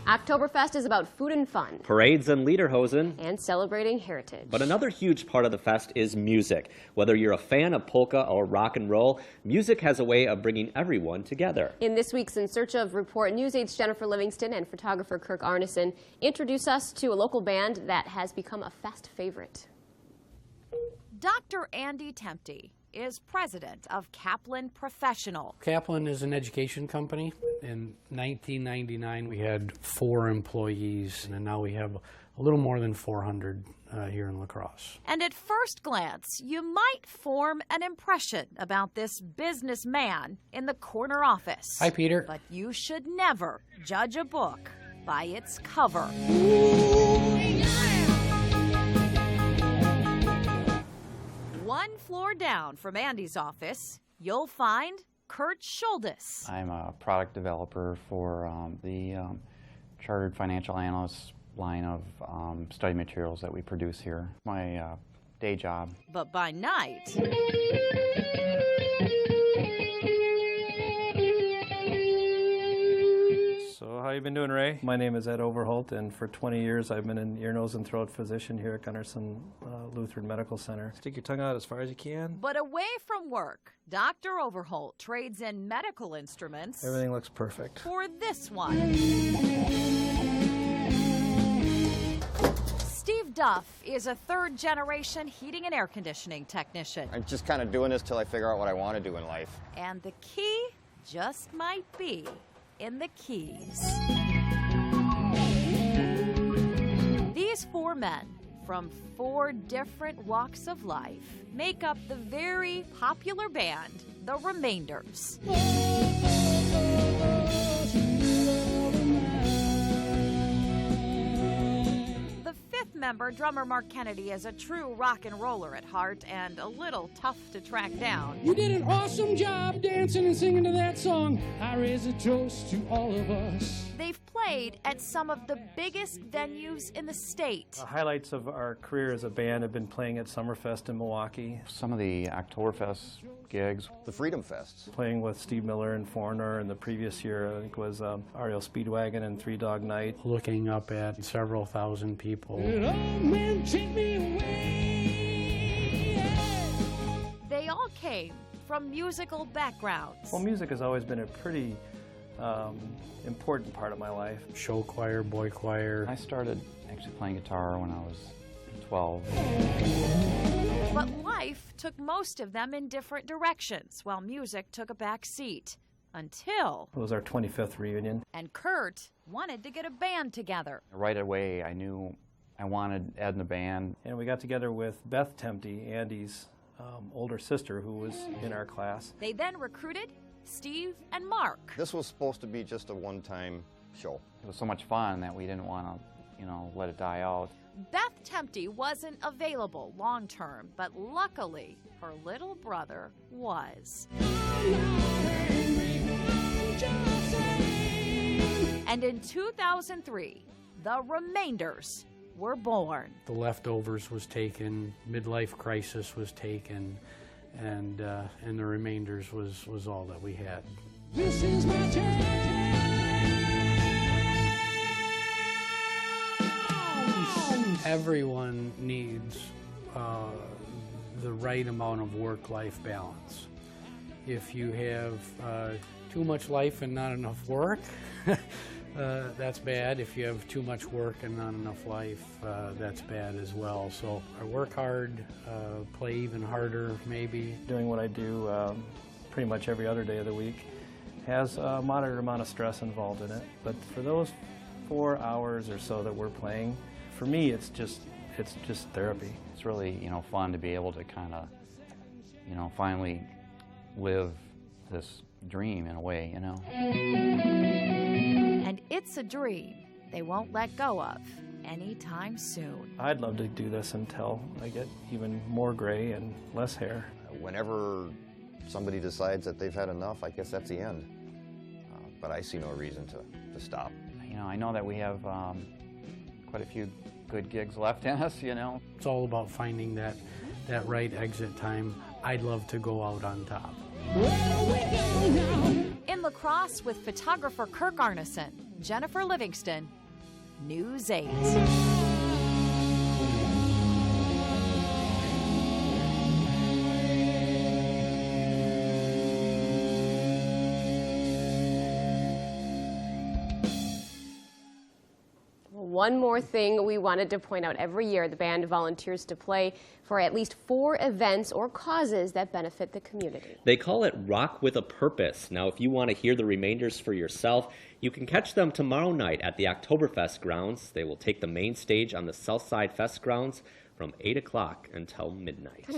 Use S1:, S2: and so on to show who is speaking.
S1: Oktoberfest is about food and fun.
S2: Parades and lederhosen.
S1: And celebrating heritage.
S2: But another huge part of the fest is music. Whether you're a fan of polka or rock and roll, music has a way of bringing everyone together.
S1: In this week's In Search of Report, News 8's Jennifer Livingston and photographer Kirk Arneson introduce us to a local band that has become a fest favorite.
S3: Dr. Andy Tempty is president of Kaplan Professional.
S4: Kaplan is an education company. In 1999, we had 4 employees, and now we have a little more than 400 here in La Crosse.
S3: And at first glance, you might form an impression about this businessman in the corner office.
S4: Hi, Peter.
S3: But you should never judge a book by its cover. One floor down from Andy's office, you'll find Kurt Schuldes.
S5: I'm a product developer for the Chartered Financial Analyst line of study materials that we produce here. My day job.
S3: But by night,
S6: So how you been doing, Ray? My name is Ed Overholt, and for 20 years I've been an ear, nose, and throat physician here at Gunnarsson Lutheran Medical Center. Stick your tongue out as far as you can.
S3: but away from work, Dr. Overholt trades in medical instruments
S6: Everything looks perfect.
S3: for this one. Steve Duff is a third-generation heating and air conditioning technician.
S7: I'm just kind of doing this till I figure out what I want to do in life.
S3: And the key just might be in the keys. These 4 men from 4 different walks of life make up the very popular band, The Remainders. The 5th member, drummer Mark Kennedy, is a true rock and roller at heart and a little tough to track down.
S8: You did an awesome job dancing and singing to that song. I raise a toast to all of us.
S3: They've played at some of the biggest venues in the state.
S6: The highlights of our career as a band have been playing at Summerfest in Milwaukee,
S5: Some of the Oktoberfest gigs.
S7: The Freedom Fests.
S6: playing with Steve Miller and Foreigner, and the previous year I think was REO Speedwagon and Three Dog Night.
S4: Looking up at several thousand people.
S8: And oh man, take me away.
S3: They all came from musical backgrounds.
S6: Well, music has always been a pretty important part of my life.
S4: Show choir, boy choir.
S5: I started actually playing guitar when I was 12.
S3: But life took most of them in different directions, while music took a back seat. Until,
S6: It was our 25th reunion.
S3: and Kurt wanted to get a band together.
S5: Right away, I knew I wanted Ed in the band.
S6: And we got together with Beth Tempty, Andy's older sister, who was in our class.
S3: They then recruited Steve and Mark.
S7: This was supposed to be just a one-time show.
S5: It was so much fun that we didn't want to, let it die out.
S3: Beth Tempty wasn't available long term, but luckily her little brother was. And in 2003, the Remainders were born.
S4: The Leftovers was taken, Midlife Crisis was taken, and the Remainders was all that we had.
S8: This is my town.
S4: Everyone needs the right amount of work-life balance. If you have too much life and not enough work, that's bad. If you have too much work and not enough life, that's bad as well. So I work hard, play even harder maybe.
S6: Doing what I do pretty much every other day of the week has a moderate amount of stress involved in it. But for those 4 hours or so that we're playing, for me it's just therapy.
S5: It's really, fun to be able to kind of, finally live this dream in a way,
S3: And it's a dream they won't let go of anytime soon.
S6: I'd love to do this until I get even more gray and less hair.
S7: Whenever somebody decides that they've had enough, I guess that's the end. But I see no reason to stop.
S5: I know that we have quite a few good gigs left in us,
S4: It's all about finding that right exit time. I'd love to go out on top.
S8: Where we go now?
S3: In In La Crosse with photographer Kirk Arneson, Jennifer Livingston, News 8.
S1: One more thing we wanted to point out: every year the band volunteers to play for at least 4 events or causes that benefit the community.
S2: They call it Rock with a Purpose. Now, if you want to hear the remainders for yourself, you can catch them tomorrow night at the Oktoberfest grounds. They will take the main stage on the Southside Fest grounds from 8 o'clock until midnight.